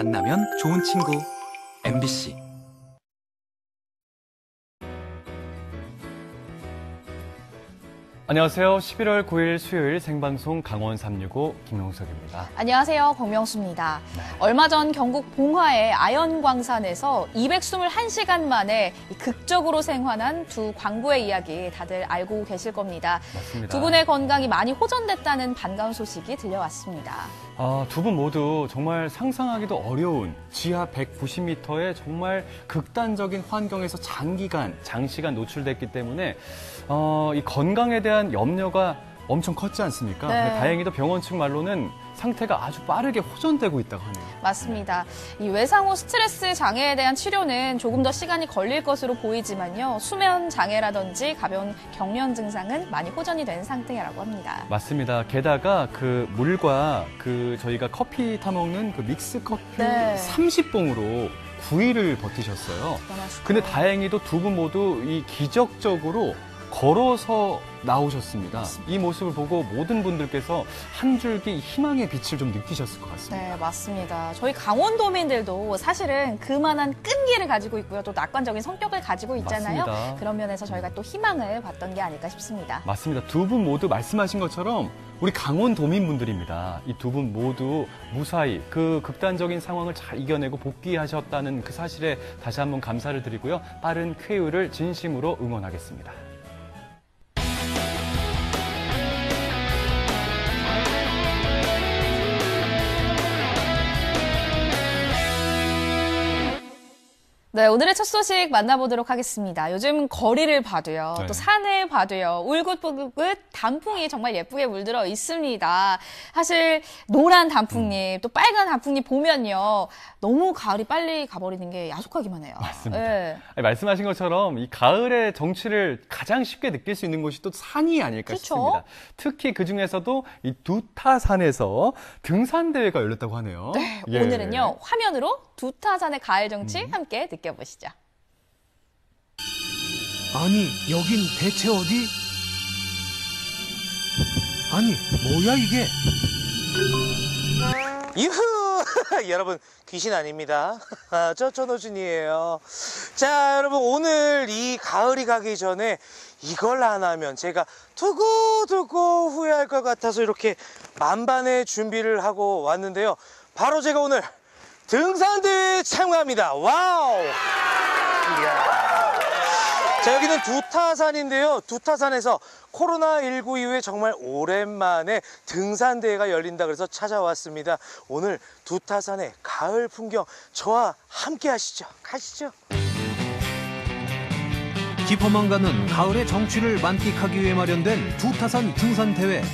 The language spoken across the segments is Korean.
만나면 좋은 친구 MBC. 안녕하세요. 11월 9일 수요일 생방송 강원 365 김용석입니다. 안녕하세요. 권명수입니다. 네. 얼마 전 경북 봉화의 아연광산에서 221시간 만에 극적으로 생還한 두 광부의 이야기 다들 알고 계실 겁니다. 맞습니다. 두 분의 건강이 많이 호전됐다는 반가운 소식이 들려왔습니다. 두 분 모두 정말 상상하기도 어려운 지하 190m의 정말 극단적인 환경에서 장시간 노출됐기 때문에 이 건강에 대한 염려가 엄청 컸지 않습니까? 네. 근데 다행히도 병원 측 말로는 상태가 아주 빠르게 호전되고 있다고 하네요. 맞습니다. 이 외상 후 스트레스 장애에 대한 치료는 조금 더 시간이 걸릴 것으로 보이지만요. 수면 장애라든지 가벼운 경련 증상은 많이 호전이 된 상태라고 합니다. 맞습니다. 게다가 그 물과 저희가 커피 타먹는 그 믹스 커피 네. 30봉으로 9일을 버티셨어요. 근데 다행히도 두 분 모두 이 기적적으로 걸어서 나오셨습니다. 맞습니다. 이 모습을 보고 모든 분들께서 한 줄기 희망의 빛을 좀 느끼셨을 것 같습니다. 네, 맞습니다. 저희 강원도민들도 사실은 그만한 끈기를 가지고 있고요. 또 낙관적인 성격을 가지고 있잖아요. 맞습니다. 그런 면에서 저희가 또 희망을 봤던 게 아닐까 싶습니다. 맞습니다. 두 분 모두 말씀하신 것처럼 우리 강원도민분들입니다. 이 두 분 모두 무사히 그 극단적인 상황을 잘 이겨내고 복귀하셨다는 그 사실에 다시 한번 감사를 드리고요. 빠른 쾌유를 진심으로 응원하겠습니다. 네, 오늘의 첫 소식 만나보도록 하겠습니다. 요즘 거리를 봐도요, 네. 또 산을 봐도요, 울긋불긋 단풍이 정말 예쁘게 물들어 있습니다. 사실 노란 단풍잎, 또 빨간 단풍잎 보면요, 너무 가을이 빨리 가버리는 게 야속하기만 해요. 맞습니다. 네. 아니, 말씀하신 것처럼 이 가을의 정취를 가장 쉽게 느낄 수 있는 곳이 또 산이 아닐까 그쵸? 싶습니다. 특히 그중에서도 이 두타산에서 등산대회가 열렸다고 하네요. 네, 예. 오늘은요, 화면으로 두타산의 가을 정취 함께 느껴보시죠. 아니, 여긴 대체 어디? 아니, 뭐야 이게? 유후! 여러분, 귀신 아닙니다. 저 천호준이에요. 자, 여러분, 오늘 이 가을이 가기 전에 이걸 안 하면 제가 두고두고 후회할 것 같아서 이렇게 만반의 준비를 하고 왔는데요. 바로 제가 오늘 등산대회에 참가합니다. 와우! 이야. 자, 여기는 두타산인데요. 두타산에서 코로나19 이후에 정말 오랜만에 등산대회가 열린다 그래서 찾아왔습니다. 오늘 두타산의 가을 풍경 저와 함께 하시죠. 가시죠. 깊어만 가는 가을의 정취를 만끽하기 위해 마련된 두타산 등산대회.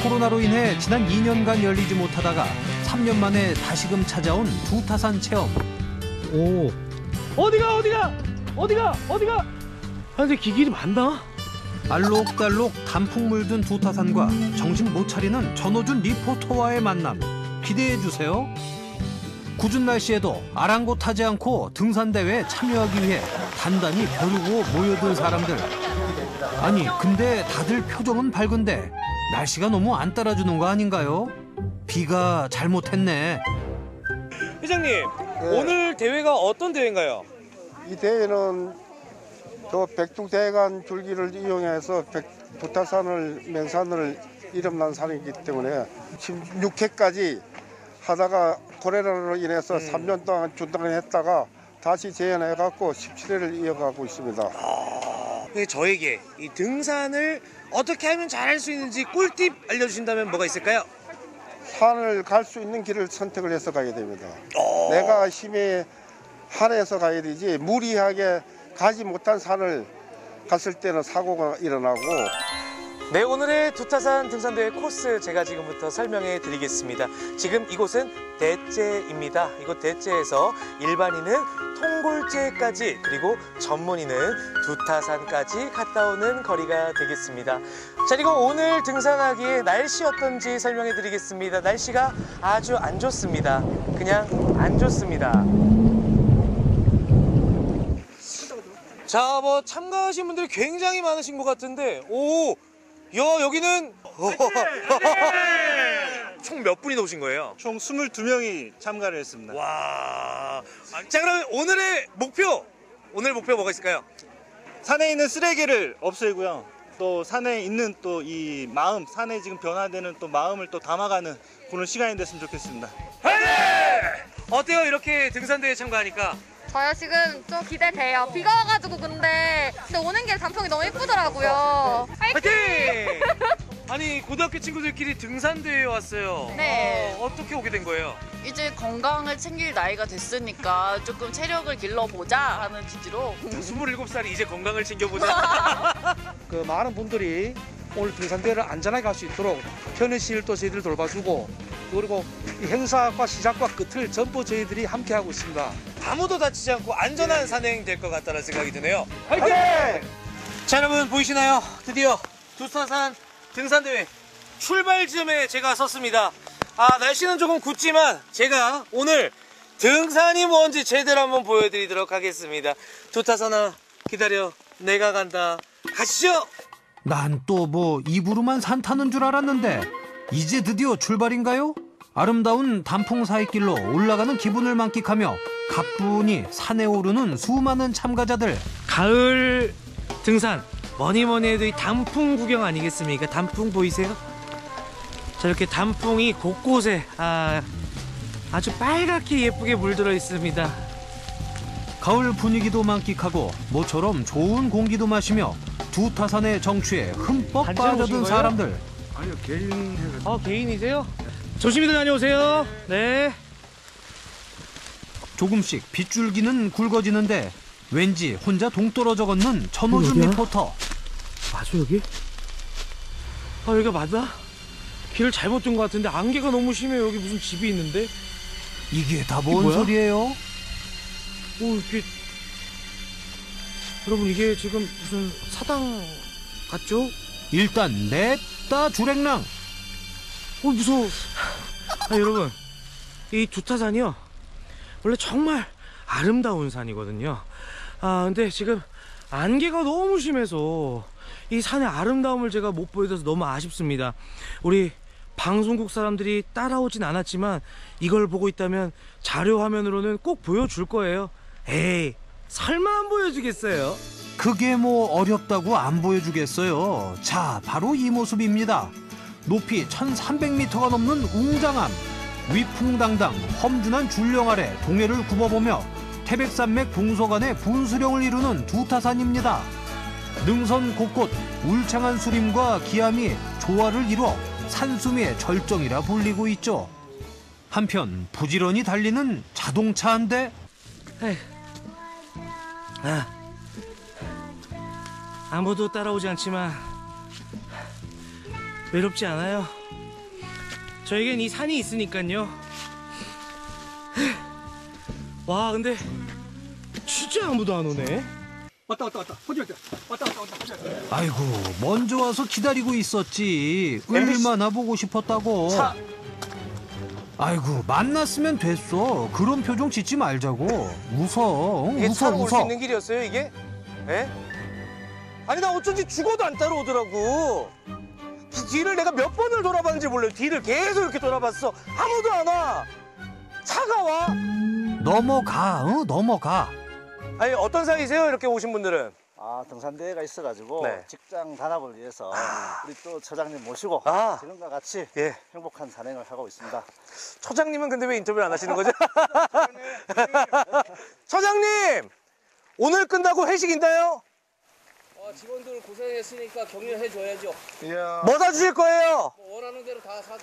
코로나로 인해 지난 2년간 열리지 못하다가 3년 만에 다시금 찾아온 두타산 체험. 오, 어디가? 근데 기길이 많다. 알록달록 단풍 물든 두타산과 정신 못 차리는 전호준 리포터와의 만남 기대해주세요. 궂은 날씨에도 아랑곳하지 않고 등산대회에 참여하기 위해 단단히 벼르고 모여든 사람들. 아니, 근데 다들 표정은 밝은데 날씨가 너무 안 따라주는 거 아닌가요? 비가 잘못했네. 회장님, 오늘 대회가 어떤 대회인가요? 이 대회는 저 백두대간 줄기를 이용해서 두타산을 맹산을 이름난 산이기 때문에 16회까지 하다가 코로나로 인해서 3년 동안 중단했다가 다시 재현해갖고 17회를 이어가고 있습니다. 저에게 이 등산을 어떻게 하면 잘할 수 있는지 꿀팁 알려주신다면 뭐가 있을까요? 산을 갈 수 있는 길을 선택을 해서 가야 됩니다. 내가 힘에 한해서 가야 되지 무리하게 가지 못한 산을 갔을 때는 사고가 일어나고. 네, 오늘의 두타산 등산대회 코스 제가 지금부터 설명해 드리겠습니다. 지금 이곳은 대째입니다. 이곳 대째에서 일반인은 통골제까지 그리고 전문인은 두타산까지 갔다 오는 거리가 되겠습니다. 자, 그리고 오늘 등산하기에 날씨 어떤지 설명해 드리겠습니다. 날씨가 아주 안 좋습니다. 그냥 안 좋습니다. 자, 뭐 참가하신 분들이 굉장히 많으신 것 같은데, 오, 야, 여기는 총 몇 분이 오신 거예요? 총 22명이 참가를 했습니다. 와. 자, 그럼 오늘 목표 뭐가 있을까요? 산에 있는 쓰레기를 없애고요. 또 산에 있는 또 이 마음, 산에 지금 변화되는 또 마음을 또 담아가는 그런 시간이 됐으면 좋겠습니다. 어때요? 이렇게 등산대회 참가하니까? 저요 지금 좀 기대돼요. 비가 와가지고 근데 오는 길 단풍이 너무 예쁘더라고요. 화이팅! 아니, 고등학교 친구들끼리 등산대회에 왔어요. 네. 어떻게 오게 된 거예요? 이제 건강을 챙길 나이가 됐으니까 조금 체력을 길러보자 하는 취지로 27살이 이제 건강을 챙겨보자. 그 많은 분들이 오늘 등산대회를 안전하게 할 수 있도록 편의시일도 저희들이 돌봐주고 그리고 이 행사과 시작과 끝을 전부 저희들이 함께 하고 있습니다. 아무도 다치지 않고 안전한 산행 될 것 같다는 생각이 드네요. 화이팅! 자, 여러분 보이시나요? 드디어 두타산 등산대회 출발점에 제가 섰습니다. 날씨는 조금 굳지만 제가 오늘 등산이 뭔지 제대로 한번 보여드리도록 하겠습니다. 두타산아, 기다려, 내가 간다. 가시죠. 난 또 뭐 입으로만 산 타는 줄 알았는데 이제 드디어 출발인가요? 아름다운 단풍 사이길로 올라가는 기분을 만끽하며 가뿐히 산에 오르는 수많은 참가자들. 가을 등산 뭐니 해도 이 단풍 구경 아니겠습니까? 단풍 보이세요? 자, 이렇게 단풍이 곳곳에 아주 빨갛게 예쁘게 물들어 있습니다. 가을 분위기도 만끽하고 모처럼 좋은 공기도 마시며 두타산의 정취에 흠뻑 빠져든 사람들. 아니요, 개인 개인이세요? 조심히들 다녀오세요. 네. 조금씩 빗줄기는 굵어지는데 왠지 혼자 동떨어져 걷는 전호준 리포터. 맞아, 여기? 여기가 맞나? 길을 잘못 든 것 같은데 안개가 너무 심해요. 여기 무슨 집이 있는데? 이게 다 뭔 소리예요? 이게 여러분, 이게 지금 무슨 사당 같죠? 일단 냅다 주랭랑. 무서워. 여러분, 이 두타산이요 원래 정말 아름다운 산이거든요. 근데 지금 안개가 너무 심해서 이 산의 아름다움을 제가 못 보여줘서 너무 아쉽습니다. 우리 방송국 사람들이 따라오진 않았지만 이걸 보고 있다면 자료 화면으로는 꼭 보여줄 거예요. 에이, 설마 안 보여주겠어요? 그게 뭐 어렵다고 안 보여주겠어요. 자, 바로 이 모습입니다. 높이 1300m가 넘는 웅장함. 위풍당당 험준한 줄령 아래 동해를 굽어보며 태백산맥 동서간의 분수령을 이루는 두타산입니다. 능선 곳곳 울창한 수림과 기암이 조화를 이뤄 산수미의 절정이라 불리고 있죠. 한편 부지런히 달리는 자동차 한 대. 아무도 따라오지 않지만 외롭지 않아요. 저에겐 이 산이 있으니까요. 와, 근데 진짜 아무도 안 오네. 왔다. 왔다. 아이고, 먼저 와서 기다리고 있었지. 얼마나 보고 싶었다고. 아이고, 만났으면 됐어. 그런 표정 짓지 말자고. 웃어. 이게 차로 올 수 웃어. 있는 길이었어요, 이게? 예? 아니, 나 어쩐지 죽어도 안 따라오더라고. 뒤를 내가 몇 번을 돌아봤는지 몰라요. 뒤를 계속 이렇게 돌아봤어. 아무도 안 와. 차가 와. 넘어가, 넘어가. 아니, 어떤 사이세요, 이렇게 오신 분들은? 등산대회가 있어가지고 네. 직장 단합을 위해서 우리 또 처장님 모시고 지금과 같이 행복한 산행을 하고 있습니다. 처장님은 근데 왜 인터뷰를 안 하시는 거죠? 처장님! 오늘 끝나고 회식 있나요? 직원들 고생했으니까 격려해줘야죠. 뭐 사주실 거예요? 원하는 대로 다 사.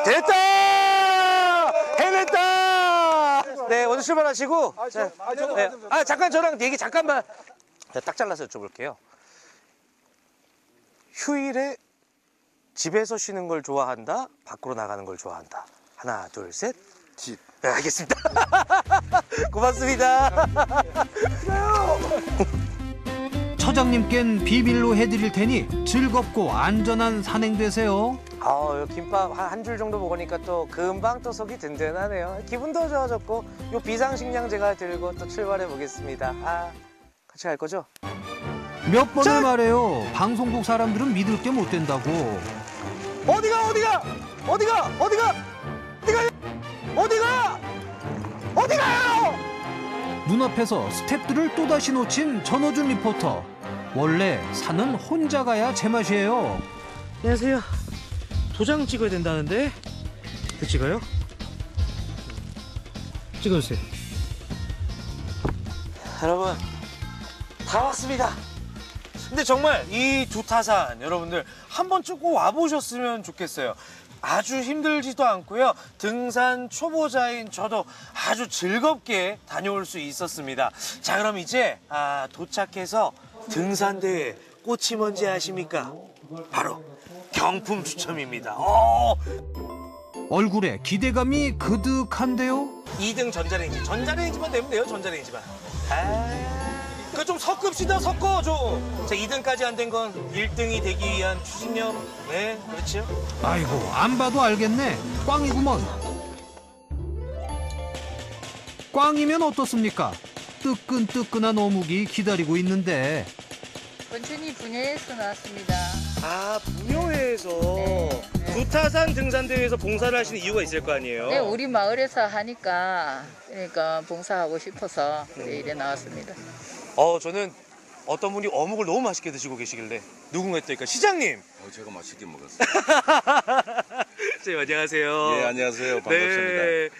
됐다! 해냈다! 네, 오늘 출발하시고. 잠깐 저랑 얘기 잠깐만. 제가 딱 잘라서 여쭤볼게요. 휴일에 집에서 쉬는 걸 좋아한다? 밖으로 나가는 걸 좋아한다? 하나, 둘, 셋. 집. 네, 알겠습니다. 고맙습니다. 처장님껜 비밀로 해드릴 테니 즐겁고 안전한 산행 되세요. 김밥 한 줄 정도 먹으니까 또 금방 또 속이 든든하네요. 기분도 좋아졌고 요 비상식량 제가 들고 또 출발해 보겠습니다. 같이 갈 거죠? 몇 번을 말해요. 방송국 사람들은 믿을 게 못 된다고. 어디가? 어디가? 어디가? 어디가? 어디가요? 눈앞에서 스태프들을 또다시 놓친 전호준 리포터. 원래 산은 혼자 가야 제맛이에요. 안녕하세요. 도장 찍어야 된다는데 그 찍어요? 찍어주세요. 여러분 다 왔습니다. 근데 정말 이 두타산 여러분들 한 번쯤 꼭 와보셨으면 좋겠어요. 아주 힘들지도 않고요. 등산 초보자인 저도 아주 즐겁게 다녀올 수 있었습니다. 자, 그럼 이제 도착해서 등산대회 꽃이 뭔지 아십니까? 바로 경품 추첨입니다. 얼굴에 기대감이 그득한데요. 2등 전자레인지만 되면 돼요. 전자레인지만. 그거 좀 섞읍시다. 섞어 좀. 자, 2등까지 안 된 건 1등이 되기 위한 추진력. 네, 그렇죠. 아이고, 안 봐도 알겠네. 꽝이구먼. 꽝이면 어떻습니까? 뜨끈뜨끈한 어묵이 기다리고 있는데. 원천이 분야에서 나왔습니다. 분야회에서 두타산 등산대회에서 봉사를 하시는 이유가 있을 거 아니에요? 네, 우리 마을에서 하니까 그러니까 봉사하고 싶어서 이래 나왔습니다. 저는 어떤 분이 어묵을 너무 맛있게 드시고 계시길래 누군가 했더니까 시장님. 제가 맛있게 먹었어요. 선생님 안녕하세요. 예, 안녕하세요. 반갑습니다. 네.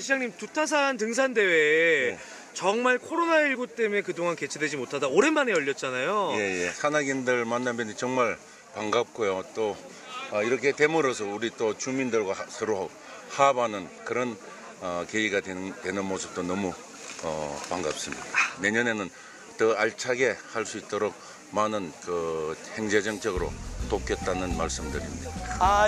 시장님 두타산 등산대회 정말 코로나19 때문에 그동안 개최되지 못하다 오랜만에 열렸잖아요. 예. 산악인들 만나뵈니 정말 반갑고요. 또 이렇게 됨으로써 우리 또 주민들과 서로 화합하는 그런 계기가 되는 모습도 너무 반갑습니다. 내년에는 더 알차게 할 수 있도록 많은 행재정책으로 돕겠다는 말씀드립니다.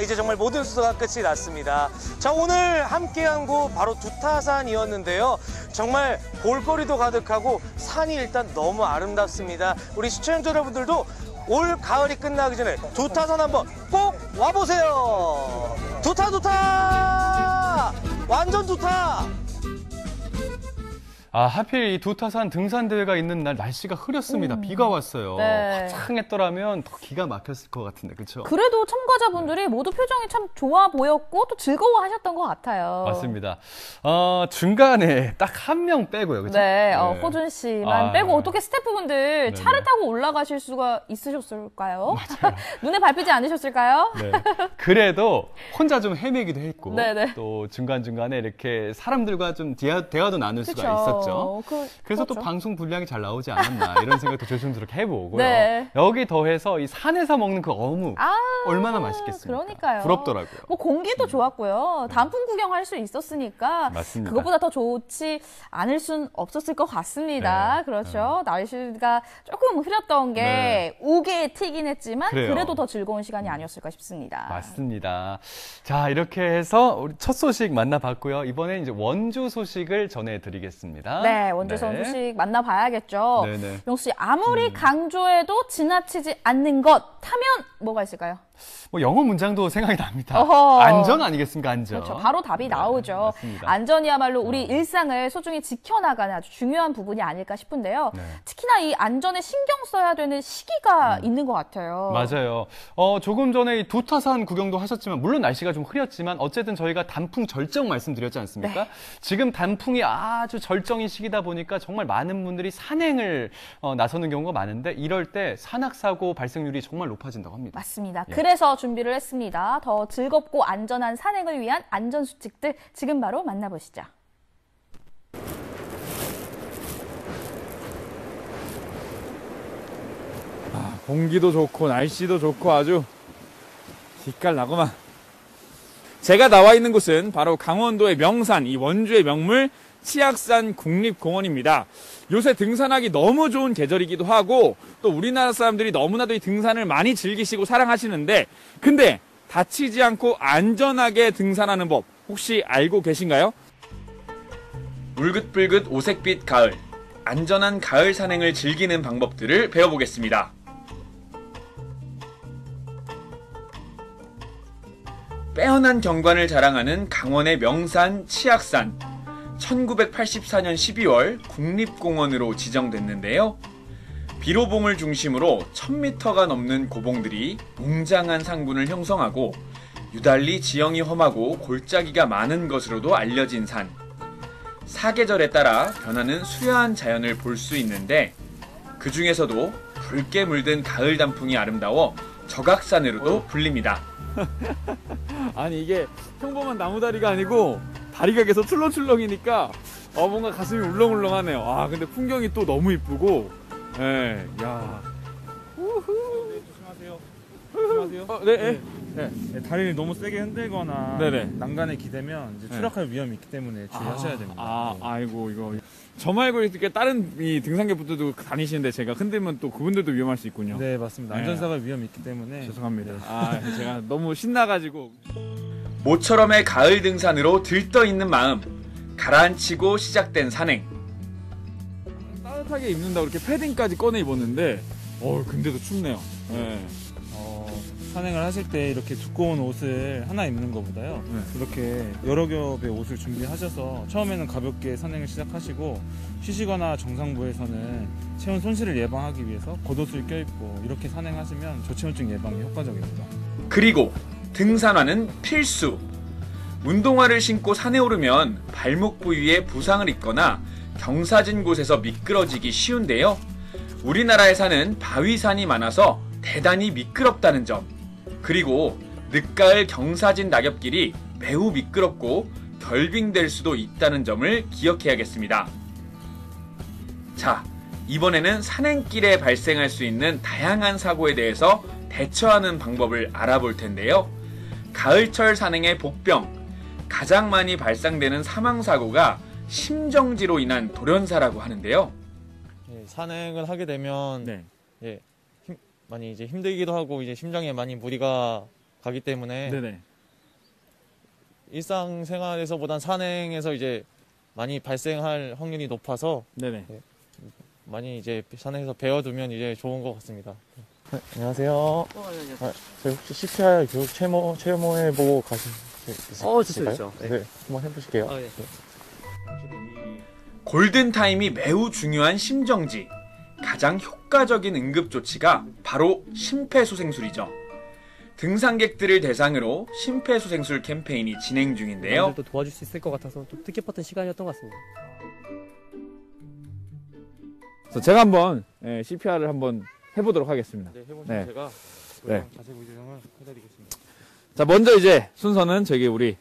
이제 정말 모든 수소가 끝이 났습니다. 자, 오늘 함께한 곳 바로 두타산이었는데요. 정말 볼거리도 가득하고 산이 일단 너무 아름답습니다. 우리 시청자 여러분들도 올 가을이 끝나기 전에 두타산 한번 꼭 와보세요. 두타! 완전 두타! 하필 이 두타산 등산대회가 있는 날 날씨가 흐렸습니다. 비가 왔어요. 네. 화창했더라면 더 기가 막혔을 것 같은데, 그렇죠? 그래도 참가자분들이 모두 표정이 참 좋아 보였고 또 즐거워하셨던 것 같아요. 맞습니다. 중간에 딱 한 명 빼고요, 그렇죠? 네, 호준 씨만 빼고 어떻게 스태프분들 차를 타고 올라가실 수가 있으셨을까요? 눈에 밟히지 않으셨을까요? 네. 그래도 혼자 좀 헤매기도 했고 네네. 또 중간중간에 이렇게 사람들과 좀 대화도 나눌 수가 있었죠. 그래서 또 방송 분량이 잘 나오지 않았나 이런 생각도 조심스럽게 해보고요. 네. 여기 더해서 이 산에서 먹는 그 어묵 얼마나 맛있겠습니까? 그러니까요. 부럽더라고요. 뭐 공기도 좋았고요. 단풍 구경할 수 있었으니까 맞습니다. 그것보다 더 좋지 않을 순 없었을 것 같습니다. 네. 그렇죠. 날씨가 조금 흐렸던 게 우기에 튀긴 했지만 그래요. 그래도 더 즐거운 시간이 아니었을까 싶습니다. 맞습니다. 자, 이렇게 해서 우리 첫 소식 만나봤고요. 이번엔 이제 원주 소식을 전해드리겠습니다. 네, 원주에서 소식 만나봐야겠죠. 네네. 명수 씨, 아무리 강조해도 지나치지 않는 것 하면 뭐가 있을까요? 뭐 영어 문장도 생각이 납니다. 어허. 안전 아니겠습니까? 안전. 그렇죠. 바로 답이 나오죠. 맞습니다. 안전이야말로 우리 일상을 소중히 지켜나가는 아주 중요한 부분이 아닐까 싶은데요. 특히나 이 안전에 신경 써야 되는 시기가 있는 것 같아요. 맞아요. 조금 전에 이 두타산 구경도 하셨지만 물론 날씨가 좀 흐렸지만 어쨌든 저희가 단풍 절정 말씀드렸지 않습니까? 네. 지금 단풍이 아주 절정인 시기다 보니까 정말 많은 분들이 산행을 나서는 경우가 많은데 이럴 때 산악사고 발생률이 정말 높아진다고 합니다. 맞습니다. 예. 그래서 준비를 했습니다. 더 즐겁고 안전한 산행을 위한 안전수칙들 지금 바로 만나보시죠. 공기도 좋고 날씨도 좋고 아주 빛깔 나구만. 제가 나와 있는 곳은 바로 강원도의 명산, 이 원주의 명물 치악산 국립공원입니다. 요새 등산하기 너무 좋은 계절이기도 하고 또 우리나라 사람들이 너무나도 이 등산을 많이 즐기시고 사랑하시는데 근데 다치지 않고 안전하게 등산하는 법 혹시 알고 계신가요? 울긋불긋 오색빛 가을, 안전한 가을 산행을 즐기는 방법들을 배워보겠습니다. 빼어난 경관을 자랑하는 강원의 명산 치악산. 1984년 12월 국립공원으로 지정됐는데요. 비로봉을 중심으로 1000m가 넘는 고봉들이 웅장한 상군을 형성하고 유달리 지형이 험하고 골짜기가 많은 것으로도 알려진 산. 사계절에 따라 변하는 수려한 자연을 볼 수 있는데 그 중에서도 붉게 물든 가을 단풍이 아름다워 적악산으로도 불립니다. 아니 이게 평범한 나무다리가 아니고 다리가 계속 출렁출렁이니까 뭔가 가슴이 울렁울렁하네요. 아 근데 풍경이 또 너무 이쁘고, 예, 야. 우후. 조심하세요. 네. 네, 다리를 너무 세게 흔들거나 네네. 난간에 기대면 이제 추락할 위험이 있기 때문에 주의하셔야 됩니다. 아이고 이거 저 말고 이렇게 다른 이 등산객분들도 다니시는데 제가 흔들면 또 그분들도 위험할 수 있군요. 네, 맞습니다. 안전사고 위험이 있기 때문에. 죄송합니다. 제가 너무 신나가지고. 모처럼의 가을 등산으로 들떠 있는 마음, 가라앉히고 시작된 산행. 따뜻하게 입는다고 이렇게 패딩까지 꺼내 입었는데, 근데도 춥네요. 네. 산행을 하실 때 이렇게 두꺼운 옷을 하나 입는 것보다요. 이렇게 여러 겹의 옷을 준비하셔서 처음에는 가볍게 산행을 시작하시고 쉬시거나 정상부에서는 체온 손실을 예방하기 위해서 겉옷을 껴입고 이렇게 산행하시면 저체온증 예방에 효과적입니다. 그리고 등산화는 필수. 운동화를 신고 산에 오르면 발목 부위에 부상을 입거나 경사진 곳에서 미끄러지기 쉬운데요. 우리나라의 산은 바위산이 많아서 대단히 미끄럽다는 점. 그리고 늦가을 경사진 낙엽길이 매우 미끄럽고 결빙될 수도 있다는 점을 기억해야겠습니다. 자, 이번에는 산행길에 발생할 수 있는 다양한 사고에 대해서 대처하는 방법을 알아볼 텐데요. 가을철 산행의 복병, 가장 많이 발생되는 사망사고가 심정지로 인한 돌연사라고 하는데요. 산행을 하게 되면 많이 이제 힘들기도 하고 이제 심장에 많이 무리가 가기 때문에 일상생활에서보단 산행에서 이제 많이 발생할 확률이 높아서 많이 이제 산행에서 배워두면 이제 좋은 것 같습니다. 안녕하세요. 저희 혹시 CPR 교육 체모해 보고 가실 수 있을까요? 네, 한번 해보실게요. 골든타임이 매우 중요한 심정지. 가장 효과적인 응급조치가 바로 심폐소생술이죠. 등산객들을 대상으로 심폐소생술 캠페인이 진행 중인데요. 또 도와줄 수 있을 것 같아서 좀 뜻깊었던 시간이었던 것 같습니다. 그래서 제가 한번 CPR을 한번 해보도록 하겠습니다. 네, 해보시면 제가 자세히 교정을 해드리겠습니다. 자, 먼저 이제 순서는 저기 우리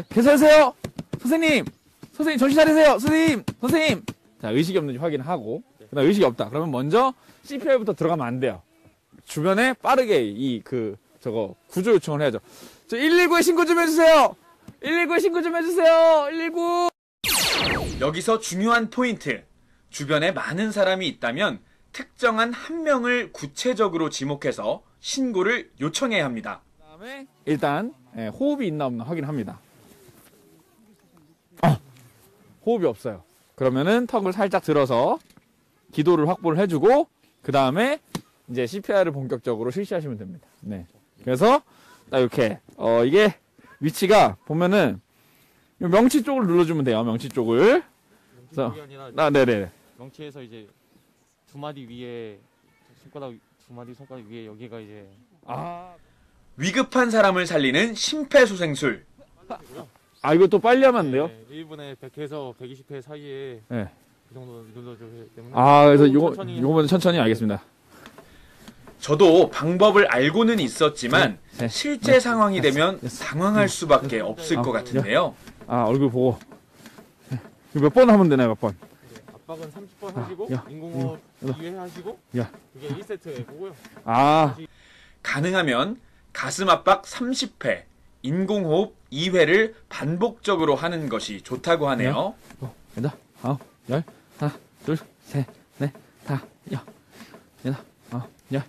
괜찮으세요? 선생님 정신 차리세요. 선생님. 자, 의식이 없는지 확인하고. 그다음 의식이 없다. 그러면 먼저 CPR부터 들어가면 안 돼요. 주변에 빠르게 구조 요청을 해야죠. 저 119에 신고 좀 해주세요. 119에 신고 좀 해주세요. 119. 여기서 중요한 포인트. 주변에 많은 사람이 있다면 특정한 한 명을 구체적으로 지목해서 신고를 요청해야 합니다. 그다음에 일단 호흡이 있나 없나 확인합니다. 호흡이 없어요. 그러면은 턱을 살짝 들어서 기도를 확보를 해주고 그 다음에 이제 CPR을 본격적으로 실시하시면 됩니다. 네. 그래서 딱 이렇게 이게 위치가 보면은 명치 쪽을 눌러주면 돼요. 명치 쪽을. 명치 쪽이 아니라 네네. 명치에서 이제 두 마디 위에 손가락 위에 여기가 이제 위급한 사람을 살리는 심폐소생술. 이거 또 빨리 하면 안 돼요? 네, 1분에 100회에서 120회 사이에 네. 그 정도 눌러주기 때문에 그래서 요거는 천천히 알겠습니다. 저도 방법을 알고는 있었지만 실제 상황이 되면 당황할 수밖에 없을 것 같은데요. 얼굴 보고 몇 번 하면 되나요? 몇 번? 압박은 30번 하시고 인공호흡 2회 하시고 그게 1세트 보고요. 가능하면 가슴 압박 30회, 인공호흡 2회를 반복적으로 하는 것이 좋다고 하네요. 여덟, 아홉, 열, 하나, 둘, 셋, 넷, 다, 여덟, 아홉, 열.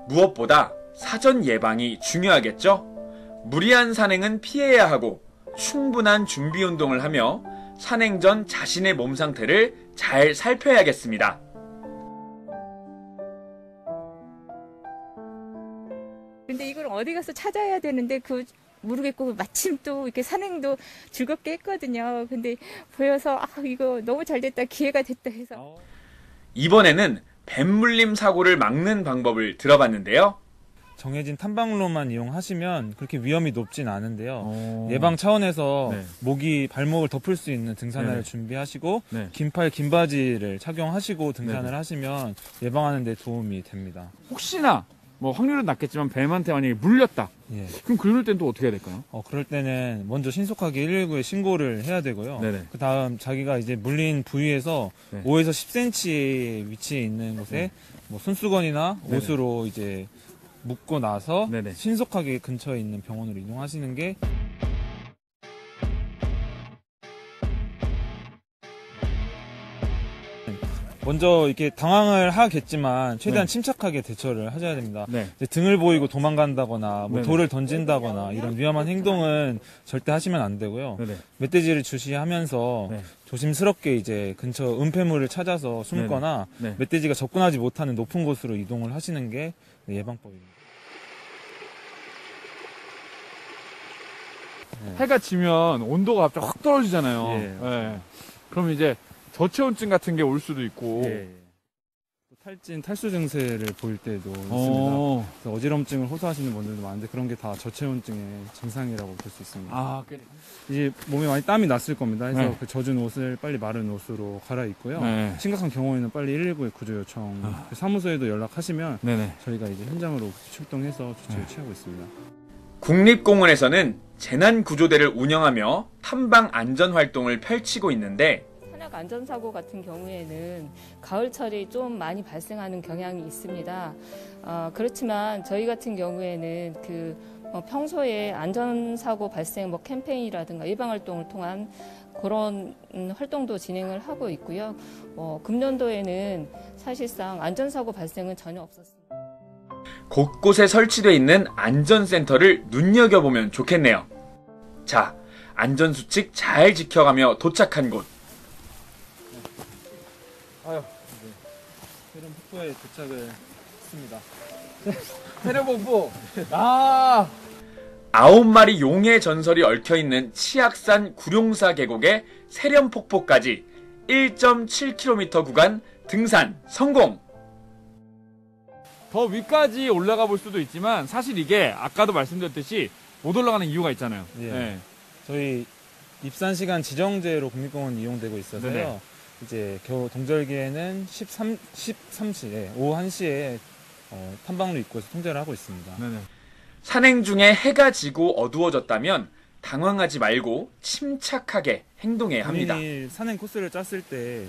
무엇보다 사전 예방이 중요하겠죠? 무리한 산행은 피해야 하고 충분한 준비 운동을 하며 산행 전 자신의 몸 상태를 잘 살펴야겠습니다. 근데 이걸 어디 가서 찾아야 되는데 모르겠고 마침 또 이렇게 산행도 즐겁게 했거든요. 근데 보여서 이거 너무 잘 됐다, 기회가 됐다 해서. 이번에는 뱀물림 사고를 막는 방법을 들어봤는데요. 정해진 탐방로만 이용하시면 그렇게 위험이 높진 않은데요. 예방 차원에서 네. 목이 발목을 덮을 수 있는 등산화를 네네. 준비하시고 네. 긴팔 긴 바지를 착용하시고 등산을 네네. 하시면 예방하는 데 도움이 됩니다. 혹시나 뭐 확률은 낮겠지만 뱀한테 만약에 물렸다. 예. 그럼 그럴 땐 또 어떻게 해야 될까요? 그럴 때는 먼저 신속하게 119에 신고를 해야 되고요. 네네. 그 다음 자기가 이제 물린 부위에서 네. 5에서 10cm 위치에 있는 곳에 네. 뭐 손수건이나 네네. 옷으로 이제 묶고 나서 네네. 신속하게 근처에 있는 병원으로 이동하시는 게 먼저 이렇게 당황을 하겠지만 최대한 네. 침착하게 대처를 하셔야 됩니다. 네. 이제 등을 보이고 도망간다거나 뭐 네네. 돌을 던진다거나 이런 위험한 행동은 절대 하시면 안 되고요. 네네. 멧돼지를 주시하면서 네. 조심스럽게 이제 근처 은폐물을 찾아서 숨거나 네네. 네. 멧돼지가 접근하지 못하는 높은 곳으로 이동을 하시는 게 예방법입니다. 해가 지면 온도가 갑자기 확 떨어지잖아요. 예. 예. 그럼 이제 저체온증 같은 게 올 수도 있고. 예. 또 탈진, 탈수 증세를 보일 때도 있습니다. 그래서 어지럼증을 호소하시는 분들도 많은데 그런 게 다 저체온증의 증상이라고 볼 수 있습니다. 아, 그래. 이제 몸에 많이 땀이 났을 겁니다. 해서 네. 그 젖은 옷을 빨리 마른 옷으로 갈아입고요. 네. 심각한 경우에는 빨리 119에 구조 요청 그 사무소에도 연락하시면 네네. 저희가 이제 현장으로 출동해서 조치를 취하고 있습니다. 국립공원에서는 재난구조대를 운영하며 탐방 안전 활동을 펼치고 있는데 산악 안전사고 같은 경우에는 가을철이 좀 많이 발생하는 경향이 있습니다. 그렇지만 저희 같은 경우에는 평소에 안전사고 발생 캠페인이라든가 예방활동을 통한 그런 활동도 진행을 하고 있고요. 금년도에는 사실상 안전사고 발생은 전혀 없었습니다. 곳곳에 설치되어 있는 안전센터를 눈여겨보면 좋겠네요. 자, 안전수칙 잘 지켜가며 도착한 곳. 세련 폭포에 도착을 했습니다. 세련 폭포. 아. 9마리 용의 전설이 얽혀있는 치악산 구룡사 계곡의 세련폭포까지 1.7km 구간 등산 성공! 더 위까지 올라가 볼 수도 있지만 사실 이게 아까도 말씀드렸듯이 못 올라가는 이유가 있잖아요. 예. 네. 저희 입산 시간 지정제로 국립공원 이용되고 있어서요. 네네. 이제 겨우 동절기에는 13시, 오후 1시에 탐방로 입구에서 통제를 하고 있습니다. 네네. 산행 중에 해가 지고 어두워졌다면 당황하지 말고 침착하게 행동해야 합니다. 본인이 산행 코스를 짰을 때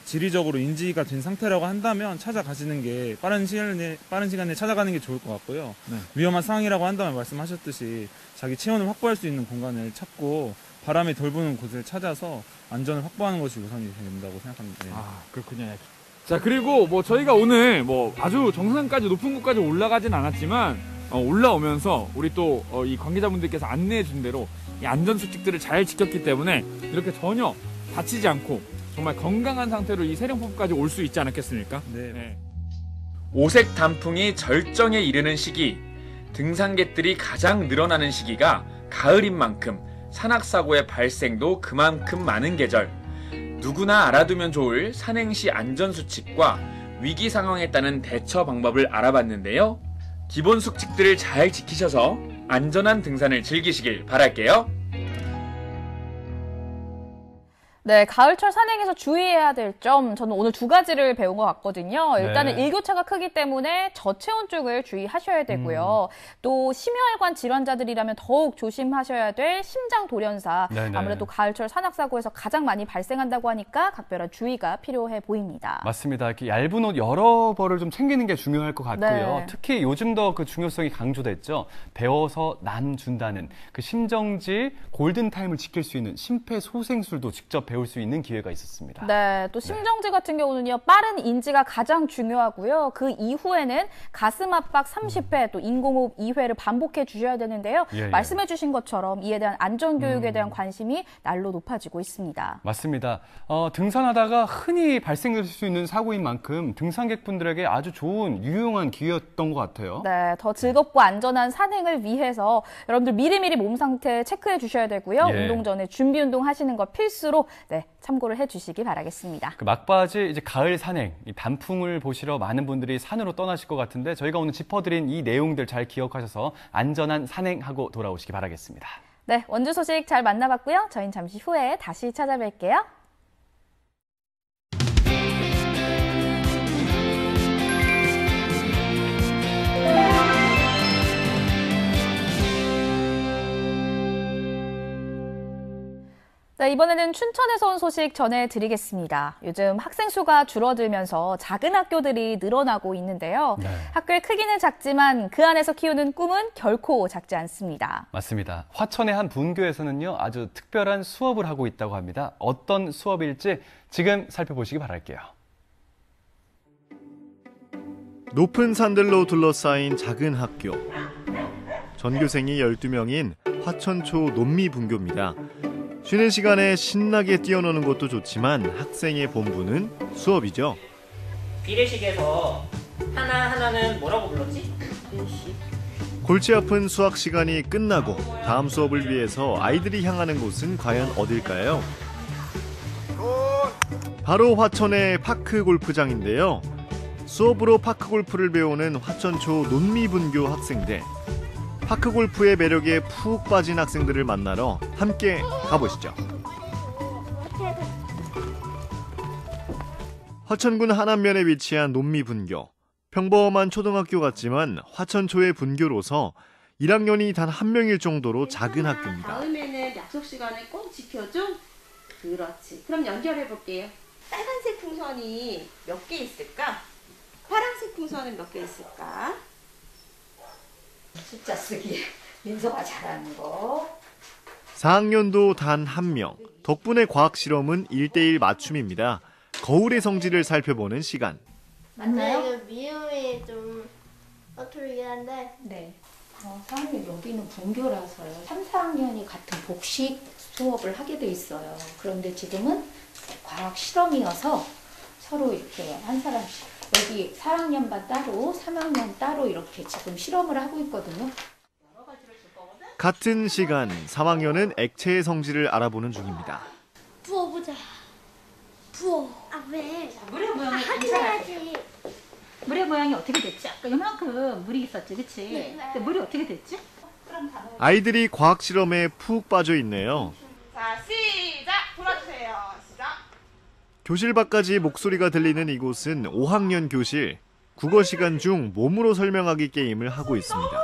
지리적으로 인지가 된 상태라고 한다면 찾아가시는 게 빠른 시간에 찾아가는 게 좋을 것 같고요. 네. 위험한 상황이라고 한다면 말씀하셨듯이 자기 체온을 확보할 수 있는 공간을 찾고 바람이 덜 부는 곳을 찾아서 안전을 확보하는 것이 우선이 된다고 생각합니다. 네. 아, 그렇군요. 자, 그리고 뭐 저희가 오늘 뭐 아주 정상까지 높은 곳까지 올라가진 않았지만 올라오면서 우리 또 이 관계자분들께서 안내해 준 대로 이 안전 수칙들을 잘 지켰기 때문에 이렇게 전혀 다치지 않고 정말 건강한 상태로 이 세련폭포까지 올 수 있지 않았겠습니까? 네. 오색 단풍이 절정에 이르는 시기, 등산객들이 가장 늘어나는 시기가 가을인 만큼 산악사고의 발생도 그만큼 많은 계절. 누구나 알아두면 좋을 산행시 안전수칙과 위기 상황에 따른 대처 방법을 알아봤는데요. 기본 수칙들을 잘 지키셔서 안전한 등산을 즐기시길 바랄게요. 네, 가을철 산행에서 주의해야 될 점, 저는 오늘 2가지를 배운 것 같거든요. 일단은 네. 일교차가 크기 때문에 저체온증을 주의하셔야 되고요. 또 심혈관 질환자들이라면 더욱 조심하셔야 될 심장 돌연사. 네네. 아무래도 가을철 산악사고에서 가장 많이 발생한다고 하니까 각별한 주의가 필요해 보입니다. 맞습니다. 이렇게 얇은 옷 여러 벌을 좀 챙기는 게 중요할 것 같고요. 네. 특히 요즘 더 그 중요성이 강조됐죠. 배워서 남 준다는 그 심정지 골든타임을 지킬 수 있는 심폐소생술도 직접 배울 수 있는 기회가 있었습니다. 네, 또 심정지 같은 경우는요, 빠른 인지가 가장 중요하고요. 그 이후에는 가슴 압박 30회, 또 인공호흡 2회를 반복해 주셔야 되는데요. 예. 말씀해 주신 것처럼 이에 대한 안전교육에 대한 관심이 날로 높아지고 있습니다. 맞습니다. 등산하다가 흔히 발생될 수 있는 사고인 만큼 등산객분들에게 아주 좋은 유용한 기회였던 것 같아요. 네, 더 즐겁고 안전한 산행을 위해서 여러분들 미리미리 몸 상태 체크해 주셔야 되고요. 예. 운동 전에 준비 운동 하시는 거 필수로 네, 참고를 해주시기 바라겠습니다. 그 막바지 이제 가을 산행, 이 단풍을 보시러 많은 분들이 산으로 떠나실 것 같은데 저희가 오늘 짚어드린 이 내용들 잘 기억하셔서 안전한 산행하고 돌아오시기 바라겠습니다. 네, 원주 소식 잘 만나봤고요. 저희는 잠시 후에 다시 찾아뵐게요. 네, 이번에는 춘천에서 온 소식 전해드리겠습니다. 요즘 학생 수가 줄어들면서 작은 학교들이 늘어나고 있는데요. 네. 학교의 크기는 작지만 그 안에서 키우는 꿈은 결코 작지 않습니다. 맞습니다. 화천의 한 분교에서는요, 아주 특별한 수업을 하고 있다고 합니다. 어떤 수업일지 지금 살펴보시기 바랄게요. 높은 산들로 둘러싸인 작은 학교. 전교생이 12명인 화천초 논미분교입니다. 쉬는 시간에 신나게 뛰어노는 것도 좋지만 학생의 본분은 수업이죠. 비례식에서 하나하나는 뭐라고 불렀지? 비례식. 골치 아픈 수학 시간이 끝나고 다음 수업을 위해서 아이들이 향하는 곳은 과연 어딜까요? 바로 화천의 파크 골프장인데요. 수업으로 파크 골프를 배우는 화천초 논미분교 학생들. 파크 골프의 매력에 푹 빠진 학생들을 만나러 함께 가보시죠. 화천군 하남면에 위치한 논미분교. 평범한 초등학교 같지만 화천초의 분교로서 1학년이 단 한 명일 정도로 작은 학교입니다. 다음에는 약속 시간을 꼭 지켜줘? 그렇지. 그럼 연결해 볼게요. 빨간색 풍선이 몇 개 있을까? 파란색 풍선은 몇 개 있을까? 숫자 쓰기 민서가 잘하는 거. 4학년도 단 한 명. 덕분에 과학 실험은 1대1 맞춤입니다. 거울의 성질을 살펴보는 시간. 맞나요? 이거 미음이 좀 어투리긴 한데. 네. 사장님 여기는 분교라서요. 3, 4학년이 같은 복식 수업을 하게 돼 있어요. 그런데 지금은 과학 실험이어서 서로 이렇게 한 사람씩. 여기 4학년반 따로, 3학년 따로 이렇게 지금 실험을 하고 있거든요. 같은 시간 3학년은 액체의 성질을 알아보는 중입니다. 부어보자. 부어. 아 왜? 물의 모양이 해야지. 물의 모양이 어떻게 됐지? 아까 요만큼 물이 있었지, 그치? 네. 근데 물이 어떻게 됐지? 아이들이 과학 실험에 푹 빠져 있네요. 자, 시작! 돌아주세요. 시작! 교실 밖까지 목소리가 들리는 이곳은 5학년 교실. 국어 시간 중 몸으로 설명하기 게임을 하고 있습니다.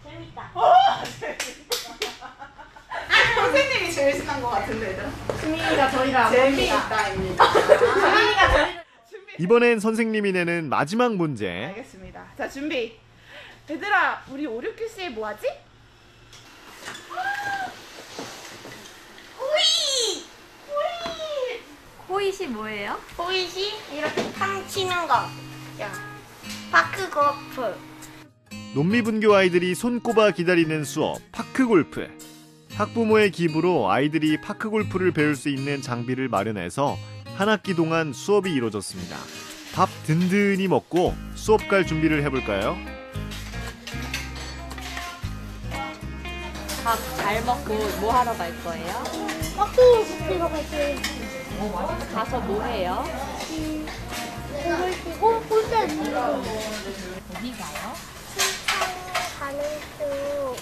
재밌다. 선생님이 제일 신난 것 같은데, 얘들아. 수민이가 저희를 안 재미있다입니다. 수민이가 저희를. 이번엔 선생님이 내는 마지막 문제. 알겠습니다. 자, 준비. 얘들아, 우리 5, 6교시에 뭐 하지? 호이! 호잇이 뭐예요? 호잇이 이렇게 탕 치는 거. 야, 파크 골프. 논미분교 아이들이 손꼽아 기다리는 수업, 파크골프. 학부모의 기부로 아이들이 파크골프를 배울 수 있는 장비를 마련해서 한 학기 동안 수업이 이루어졌습니다. 밥 든든히 먹고 수업 갈 준비를 해볼까요? 밥 잘 먹고 뭐 하러 갈 거예요? 파크골프 가야지. 가서 뭐 해요? 공을 치고 혼자 있는 거. 어디 가요? 충청 가는 쪽.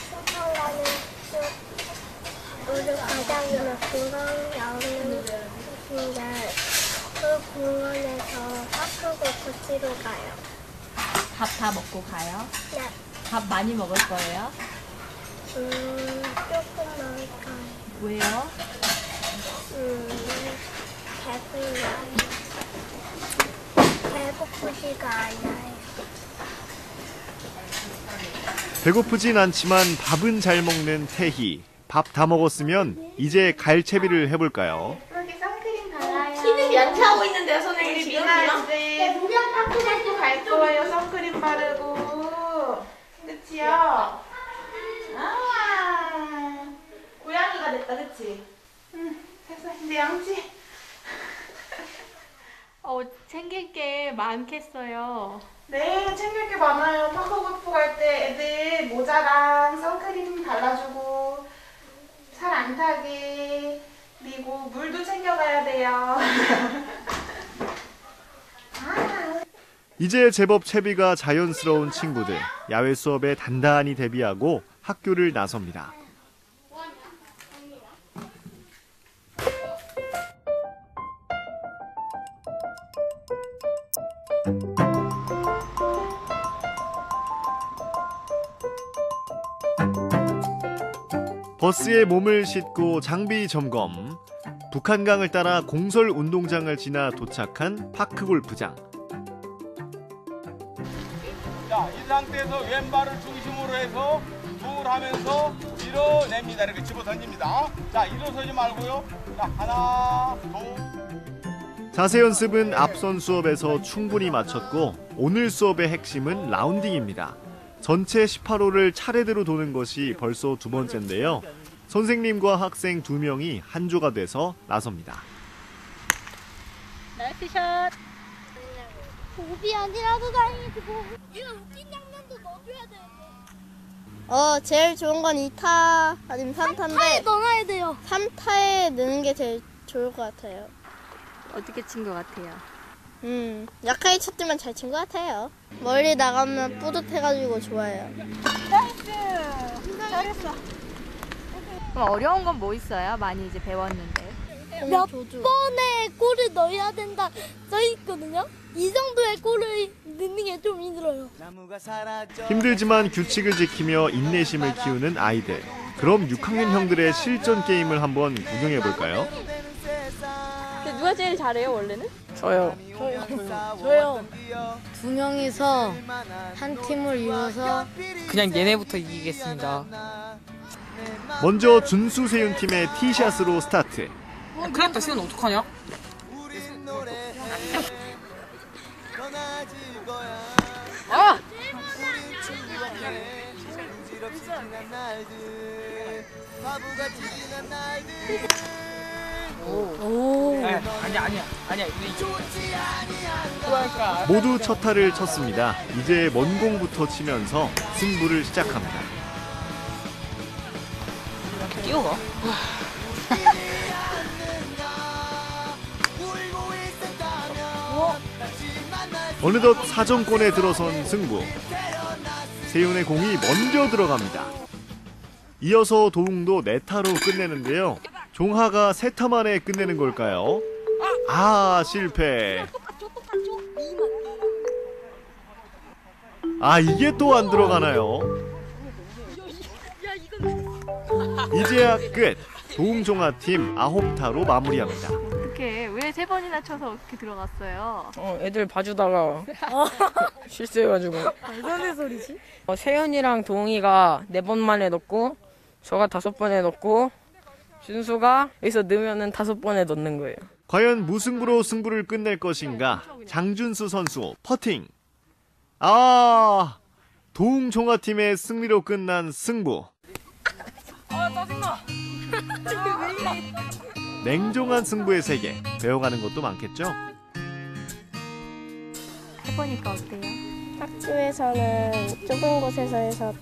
충청 가는 쪽. 우리 가장 유명한 야옹인데 그 공원에서 파크골프 치러 가요. 밥 다 먹고 가요? 네. 밥 많이 먹을 거예요? 조금 먹을 거예요. 왜요? 배고프지가 않아요. 배고프진 않지만 밥은 잘 먹는 태희. 밥 다 먹었으면 이제 갈 채비를 해볼까요? 여기 선크림 발라요. 키는 연차하고 있는데요, 선생님. 지금 네, 무려 파크골프 갈 거예요, 선크림 바르고. 그치요? 아, 고양이가 됐다, 그치? 됐어, 이제 양치. 챙길 게 많겠어요. 네, 챙길 게 많아요. 파크골프 갈 때 애들 모자랑 선크림 발라주고 살 안 타게 챙기고 물도 챙겨가야 돼요. 이제 제법 채비가 자연스러운 친구들, 야외 수업에 단단히 대비하고 학교를 나섭니다. 버스에 몸을 싣고 장비 점검. 북한강을 따라 공설 운동장을 지나 도착한 파크골프장. 자, 이 상태에서 왼발을 중심으로 해서 둥을 하면서 밀어냅니다. 이렇게 집어 던집니다. 자, 일어서지 말고요. 자, 하나, 둘. 자세 연습은 앞선 수업에서 충분히 마쳤고 오늘 수업의 핵심은 라운딩입니다. 전체 18호를 차례대로 도는 것이 벌써 두 번째인데요. 선생님과 학생 2명이 한 조가 돼서 나섭니다. 나이스 샷. 오비 아니라도 다행이지 뭐. 이런 웃긴 장면도 넣어줘야 돼. 제일 좋은 건 2타 아니면 3타인데 3타에 넣어야 돼요. 3타에 넣는 게 제일 좋을 것 같아요. 어떻게 친 것 같아요? 약하게 쳤지만 잘 친 것 같아요. 멀리 나가면 뿌듯해가지고 좋아요. 나이스. 잘했어. 그럼 어려운 건 뭐 있어요? 많이 이제 배웠는데. 몇 번의 골을 넣어야 된다 써 있거든요. 이 정도의 골을 넣는 게 좀 힘들어요. 힘들지만 규칙을 지키며 인내심을 키우는 아이들. 그럼 6학년 형들의 실전 게임을 한번 구경해 볼까요? 누가 제일 잘해요, 원래는? 저요. 저요. 두 명이서 한 팀을 이뤄서 그냥 얘네부터 이기겠습니다. 먼저 준수 세윤 팀의 티샷으로 스타트. 큰일 났다, 세윤 어떡하냐? 아! 아니야. 모두 첫 타를 쳤습니다. 이제 먼 공부터 치면서 승부를 시작합니다. 뛰어가? 어느덧 사정권에 들어선 승부. 세윤의 공이 먼저 들어갑니다. 이어서 도웅도 4타로 끝내는데요. 종하가 3타 만에 끝내는 걸까요? 실패. 이게 또 안 들어가나요? 이제야 끝. 도웅종하 팀 9타로 마무리합니다. 어떻게 왜 3번이나 쳐서 어떻게 들어갔어요? 애들 봐주다가 실수해가지고. 말도 안 되는 소리지? 세윤이랑 도웅이가 4번 만에 넣고 저가 5번에 넣고 준수가 여기서 넣으면은 5번에 넣는 거예요. 과연 무승부로 승부를 끝낼 것인가? 장준수 선수 퍼팅. 도웅종하팀의 승리로 끝난 승부. 짜증나. 냉정한 승부의 세계. 배워가는 것도 많겠죠? 해보니까 어때요? 학교에서는 좁은 곳에서 해서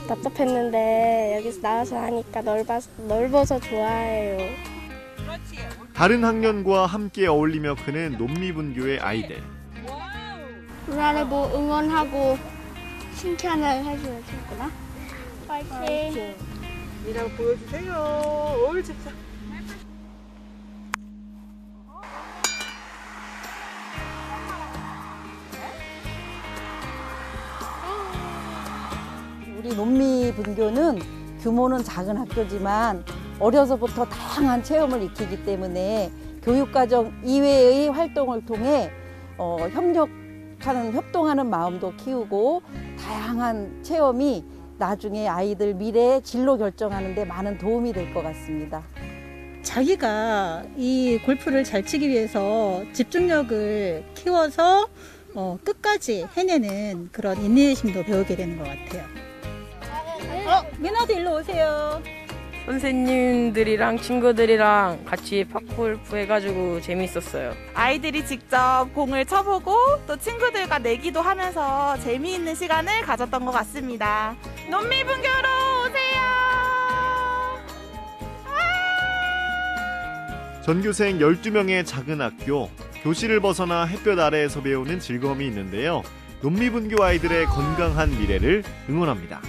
답답했는데 여기서 나와서 하니까 넓어서 좋아해요. 다른 학년과 함께 어울리며 크는 논미분교의 아이들. 누나를 응원하고 칭찬을 해줘야겠구나. 파이팅. 이라고 보여주세요. 옳지. 우리 논미분교는 규모는 작은 학교지만 어려서부터 다양한 체험을 익히기 때문에 교육과정 이외의 활동을 통해 협동하는 마음도 키우고 다양한 체험이 나중에 아이들 미래의 진로 결정하는 데 많은 도움이 될 것 같습니다. 자기가 이 골프를 잘 치기 위해서 집중력을 키워서 끝까지 해내는 그런 인내심도 배우게 되는 것 같아요. 민아도 일로 오세요. 선생님들이랑 친구들이랑 같이 파크골프 해가지고 재밌었어요. 아이들이 직접 공을 쳐보고 또 친구들과 내기도 하면서 재미있는 시간을 가졌던 것 같습니다. 논미분교로 오세요. 전교생 12명의 작은 학교, 교실을 벗어나 햇볕 아래에서 배우는 즐거움이 있는데요. 논미분교 아이들의 건강한 미래를 응원합니다.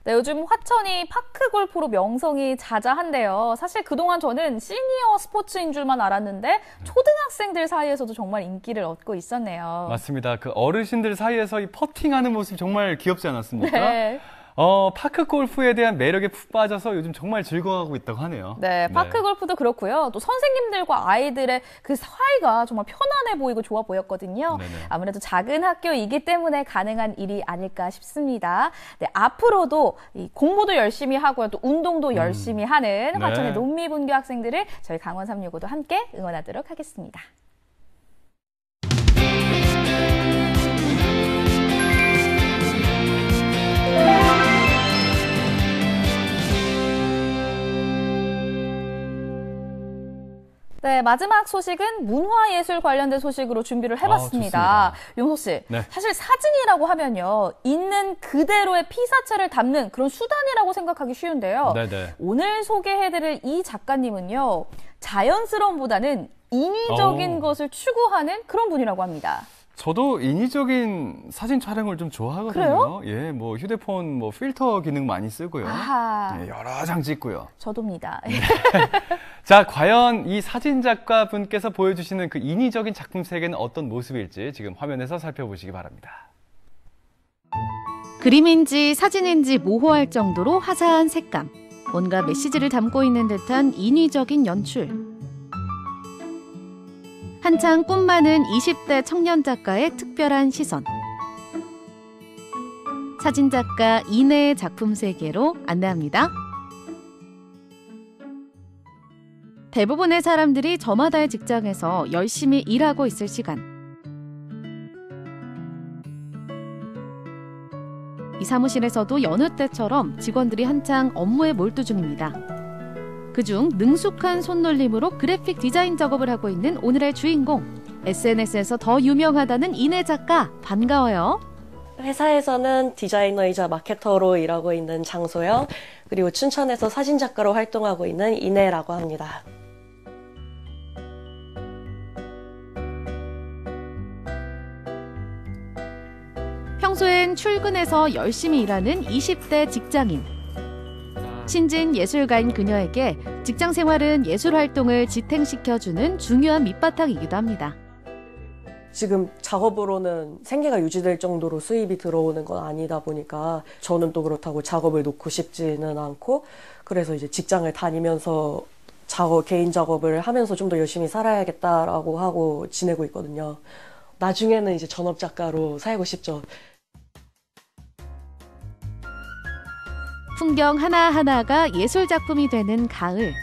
네, 요즘 화천이 파크골프로 명성이 자자한데요. 사실 그동안 저는 시니어 스포츠인 줄만 알았는데 초등학생들 사이에서도 정말 인기를 얻고 있었네요. 맞습니다. 그 어르신들 사이에서 이 퍼팅하는 모습 정말 귀엽지 않았습니까? 네. 파크 골프에 대한 매력에 푹 빠져서 요즘 정말 즐거워하고 있다고 하네요. 네, 파크 골프도 그렇고요. 또 선생님들과 아이들의 그 사이가 정말 편안해 보이고 좋아 보였거든요. 네네. 아무래도 작은 학교이기 때문에 가능한 일이 아닐까 싶습니다. 네, 앞으로도 이 공부도 열심히 하고요. 또 운동도 열심히 하는 화천의 논미분교 학생들을 저희 강원 365도 함께 응원하도록 하겠습니다. 네, 마지막 소식은 문화예술 관련된 소식으로 준비를 해봤습니다. 용서 씨, 네. 사실 사진이라고 하면요, 있는 그대로의 피사체를 담는 그런 수단이라고 생각하기 쉬운데요. 네네. 오늘 소개해드릴 이 작가님은요, 자연스러움보다는 인위적인 것을 추구하는 그런 분이라고 합니다. 저도 인위적인 사진 촬영을 좀 좋아하거든요. 그래요? 예, 뭐 휴대폰 뭐 필터 기능 많이 쓰고요. 아하. 네, 여러 장 찍고요. 저도입니다. 자, 과연 이 사진 작가 분께서 보여주시는 그 인위적인 작품 세계는 어떤 모습일지 지금 화면에서 살펴보시기 바랍니다. 그림인지 사진인지 모호할 정도로 화사한 색감, 뭔가 메시지를 담고 있는 듯한 인위적인 연출. 한창 꿈 많은 20대 청년 작가의 특별한 시선. 사진작가 이내의 작품 세계로 안내합니다. 대부분의 사람들이 저마다의 직장에서 열심히 일하고 있을 시간. 이 사무실에서도 여느 때처럼 직원들이 한창 업무에 몰두 중입니다. 그중 능숙한 손놀림으로 그래픽 디자인 작업을 하고 있는 오늘의 주인공. SNS에서 더 유명하다는 이내 작가, 반가워요. 회사에서는 디자이너이자 마케터로 일하고 있는 장소영, 그리고 춘천에서 사진작가로 활동하고 있는 이내라고 합니다. 평소엔 출근해서 열심히 일하는 20대 직장인. 신진 예술가인 그녀에게 직장 생활은 예술 활동을 지탱시켜주는 중요한 밑바탕이기도 합니다. 지금 작업으로는 생계가 유지될 정도로 수입이 들어오는 건 아니다 보니까 저는 또 그렇다고 작업을 놓고 싶지는 않고, 그래서 이제 직장을 다니면서 개인 작업을 하면서 좀 더 열심히 살아야겠다라고 하고 지내고 있거든요. 나중에는 이제 전업 작가로 살고 싶죠. 풍경 하나하나가 예술 작품이 되는 가을.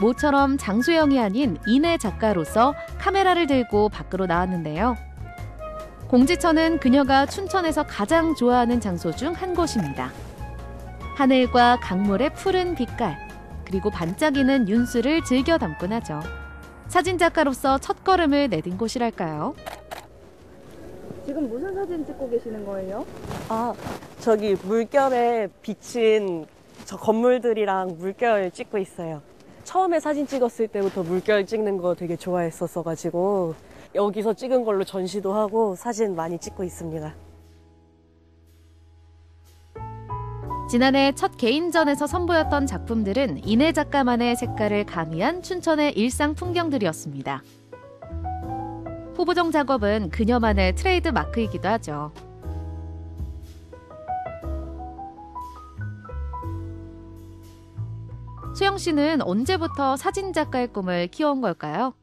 모처럼 장소영이 아닌 이내 작가로서 카메라를 들고 밖으로 나왔는데요. 공지천은 그녀가 춘천에서 가장 좋아하는 장소 중 한 곳입니다. 하늘과 강물의 푸른 빛깔, 그리고 반짝이는 윤수를 즐겨 담곤 하죠. 사진작가로서 첫걸음을 내딘 곳이랄까요? 지금 무슨 사진 찍고 계시는 거예요? 저기 물결에 비친 저 건물들이랑 물결 찍고 있어요. 처음에 사진 찍었을 때부터 물결 찍는 거 되게 좋아했었어가지고 여기서 찍은 걸로 전시도 하고 사진 많이 찍고 있습니다. 지난해 첫 개인전에서 선보였던 작품들은 이내 작가만의 색깔을 가미한 춘천의 일상 풍경들이었습니다. 후보정 작업은 그녀만의 트레이드 마크이기도 하죠. 수영 씨는 언제부터 사진 작가의 꿈을 키워온 걸까요?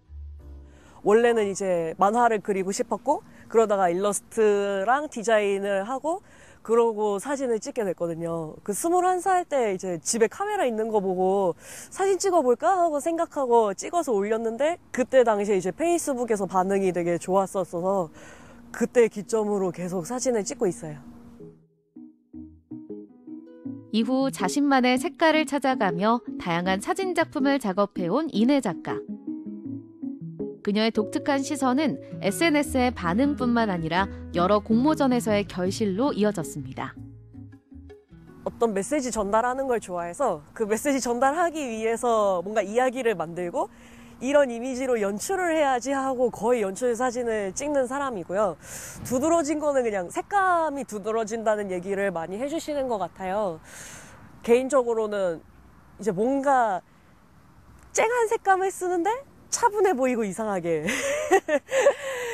원래는 이제 만화를 그리고 싶었고, 그러다가 일러스트랑 디자인을 하고, 그러고 사진을 찍게 됐거든요. 그 21살 때 이제 집에 카메라 있는 거 보고 사진 찍어볼까 하고 생각하고 찍어서 올렸는데, 그때 당시에 이제 페이스북에서 반응이 되게 좋았었어서 그때 기점으로 계속 사진을 찍고 있어요. 이후 자신만의 색깔을 찾아가며 다양한 사진 작품을 작업해온 이내 작가. 그녀의 독특한 시선은 SNS의 반응뿐만 아니라 여러 공모전에서의 결실로 이어졌습니다. 어떤 메시지 전달하는 걸 좋아해서 그 메시지 전달하기 위해서 뭔가 이야기를 만들고 이런 이미지로 연출을 해야지 하고 거의 연출 사진을 찍는 사람이고요. 두드러진 거는 그냥 색감이 두드러진다는 얘기를 많이 해주시는 것 같아요. 개인적으로는 이제 뭔가 쨍한 색감을 쓰는데 차분해 보이고 이상하게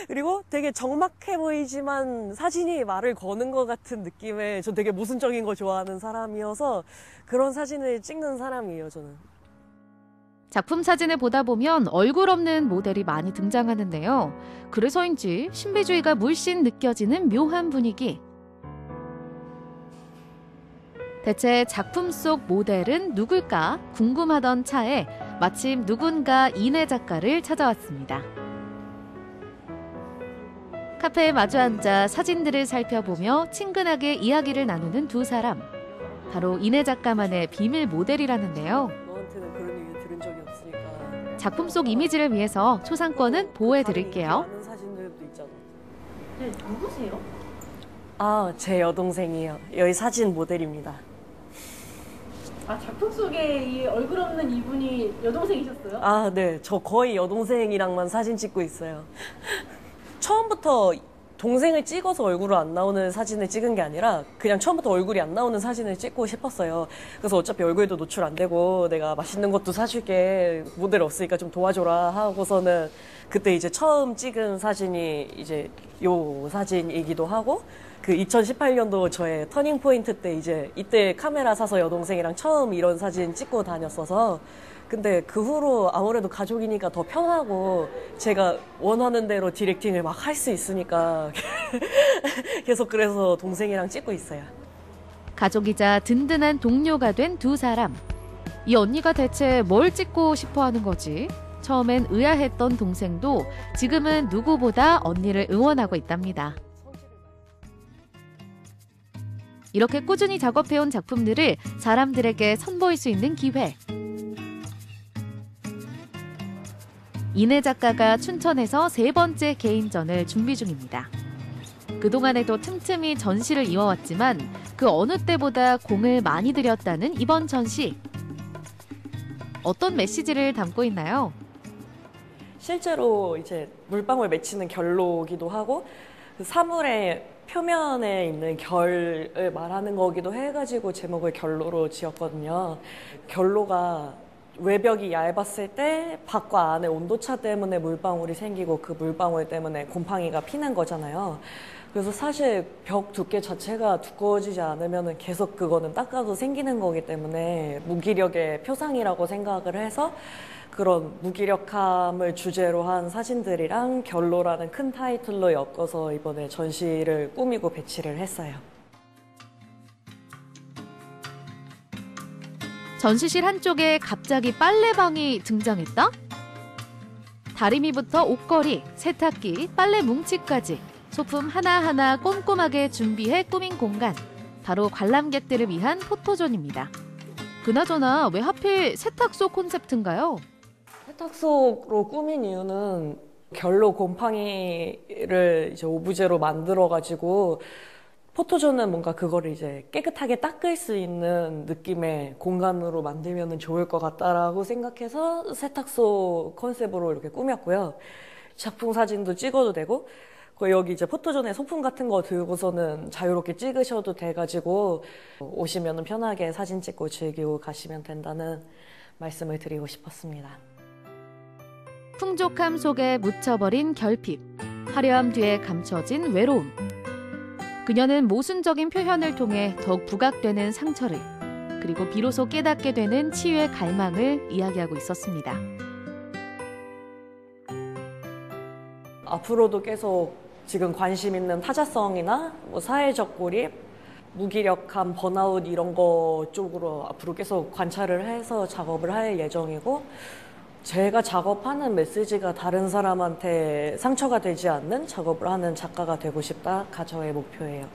그리고 되게 적막해 보이지만 사진이 말을 거는 것 같은 느낌의, 전 되게 모순적인 거 좋아하는 사람이어서 그런 사진을 찍는 사람이에요, 저는. 작품 사진을 보다 보면 얼굴 없는 모델이 많이 등장하는데요. 그래서인지 신비주의가 물씬 느껴지는 묘한 분위기. 대체 작품 속 모델은 누굴까 궁금하던 차에 마침 누군가 이내 작가를 찾아왔습니다. 카페에 마주 앉아 사진들을 살펴보며 친근하게 이야기를 나누는 두 사람. 바로 이내 작가만의 비밀 모델이라는데요. 너한테는 그런 얘기 들은 적이 없으니까. 작품 속 이미지를 위해서 초상권은 보호해드릴게요. 많은 사진들도 있잖아. 네, 누구세요? 아, 제 여동생이요. 여기 사진 모델입니다. 아, 작품 속에 이 얼굴 없는 이분이 여동생이셨어요? 아, 네. 저 거의 여동생이랑만 사진 찍고 있어요. 처음부터 동생을 찍어서 얼굴을 안 나오는 사진을 찍은 게 아니라 그냥 처음부터 얼굴이 안 나오는 사진을 찍고 싶었어요. 그래서 어차피 얼굴도 노출 안 되고 내가 맛있는 것도 사줄게, 모델 없으니까 좀 도와줘라 하고서는 그때 이제 처음 찍은 사진이 이제 요 사진이기도 하고, 그 2018년도 저의 터닝 포인트 때 이제 이때 카메라 사서 여동생이랑 처음 이런 사진 찍고 다녔어서, 근데 그 후로 아무래도 가족이니까 더 편하고 제가 원하는 대로 디렉팅을 막 할 수 있으니까 계속 그래서 동생이랑 찍고 있어요. 가족이자 든든한 동료가 된 두 사람. 이 언니가 대체 뭘 찍고 싶어 하는 거지? 처음엔 의아했던 동생도 지금은 누구보다 언니를 응원하고 있답니다. 이렇게 꾸준히 작업해온 작품들을 사람들에게 선보일 수 있는 기회. 이내 작가가 춘천에서 3번째 개인전을 준비 중입니다. 그동안에도 틈틈이 전시를 이어왔지만 그 어느 때보다 공을 많이 들였다는 이번 전시. 어떤 메시지를 담고 있나요? 실제로 이제 물방울 맺히는 결로기도 하고 그 사물의 표면에 있는 결을 말하는 거기도 해가지고 제목을 결로로 지었거든요. 결로가 외벽이 얇았을 때 밖과 안의 온도차 때문에 물방울이 생기고 그 물방울 때문에 곰팡이가 피는 거잖아요. 그래서 사실 벽 두께 자체가 두꺼워지지 않으면 계속 그거는 닦아도 생기는 거기 때문에 무기력의 표상이라고 생각을 해서 그런 무기력함을 주제로 한 사진들이랑 결로라는 큰 타이틀로 엮어서 이번에 전시를 꾸미고 배치를 했어요. 전시실 한쪽에 갑자기 빨래방이 등장했다? 다리미부터 옷걸이, 세탁기, 빨래 뭉치까지 소품 하나하나 꼼꼼하게 준비해 꾸민 공간. 바로 관람객들을 위한 포토존입니다. 그나저나 왜 하필 세탁소 콘셉트인가요? 세탁소로 꾸민 이유는 결로 곰팡이를 이제 오브제로 만들어가지고 포토존은 뭔가 그거를 이제 깨끗하게 닦을 수 있는 느낌의 공간으로 만들면 좋을 것 같다라고 생각해서 세탁소 컨셉으로 이렇게 꾸몄고요. 작품 사진도 찍어도 되고, 여기 이제 포토존에 소품 같은 거 들고서는 자유롭게 찍으셔도 돼가지고 오시면 편하게 사진 찍고 즐기고 가시면 된다는 말씀을 드리고 싶었습니다. 풍족함 속에 묻혀버린 결핍, 화려함 뒤에 감춰진 외로움. 그녀는 모순적인 표현을 통해 더욱 부각되는 상처를, 그리고 비로소 깨닫게 되는 치유의 갈망을 이야기하고 있었습니다. 앞으로도 계속 지금 관심 있는 타자성이나 뭐 사회적 고립, 무기력함, 번아웃 이런 거 쪽으로 앞으로 계속 관찰을 해서 작업을 할 예정이고, 제가 작업하는 메시지가 다른 사람한테 상처가 되지 않는 작업을 하는 작가가 되고 싶다가 저의 목표예요.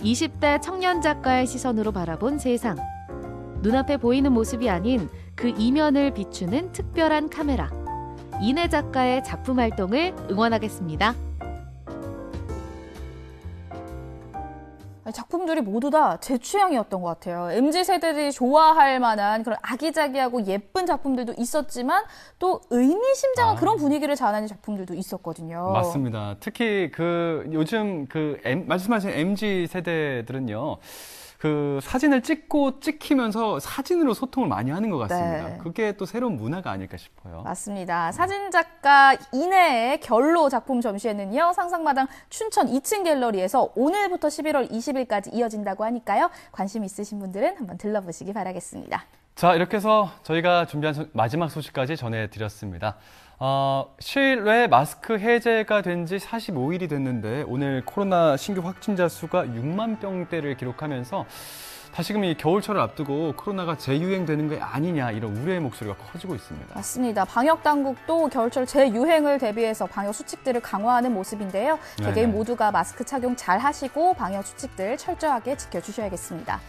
20대 청년 작가의 시선으로 바라본 세상. 눈앞에 보이는 모습이 아닌 그 이면을 비추는 특별한 카메라. 이내 작가의 작품 활동을 응원하겠습니다. 작품들이 모두 다 제 취향이었던 것 같아요. MZ세대들이 좋아할 만한 그런 아기자기하고 예쁜 작품들도 있었지만 또 의미심장한 그런 분위기를 자아내는 작품들도 있었거든요. 맞습니다. 특히 요즘 말씀하신 MZ세대들은요. 사진을 찍히면서 사진으로 소통을 많이 하는 것 같습니다. 네. 그게 또 새로운 문화가 아닐까 싶어요. 맞습니다. 사진작가 이내의 결로 작품 전시회는요. 상상마당 춘천 2층 갤러리에서 오늘부터 11월 20일까지 이어진다고 하니까요. 관심 있으신 분들은 한번 들러보시기 바라겠습니다. 자, 이렇게 해서 저희가 준비한 마지막 소식까지 전해드렸습니다. 실외 마스크 해제가 된 지 45일이 됐는데 오늘 코로나 신규 확진자 수가 6만 명대를 기록하면서 다시금 이 겨울철을 앞두고 코로나가 재유행되는 게 아니냐 이런 우려의 목소리가 커지고 있습니다. 맞습니다. 방역 당국도 겨울철 재유행을 대비해서 방역 수칙들을 강화하는 모습인데요. 개개인 모두가 마스크 착용 잘 하시고 방역 수칙들 철저하게 지켜주셔야겠습니다.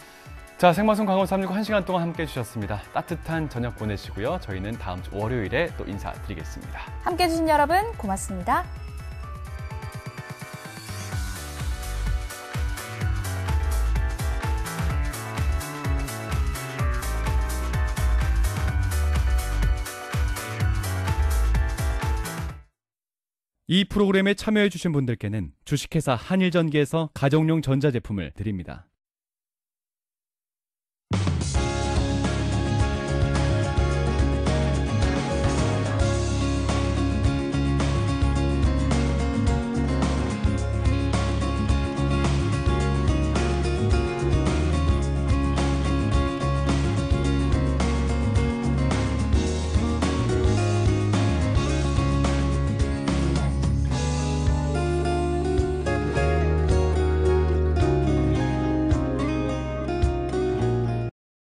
자, 생방송 강원 365 1시간 동안 함께해 주셨습니다. 따뜻한 저녁 보내시고요. 저희는 다음 주 월요일에 또 인사드리겠습니다. 함께해 주신 여러분 고맙습니다. 이 프로그램에 참여해 주신 분들께는 주식회사 한일전기에서 가정용 전자제품을 드립니다.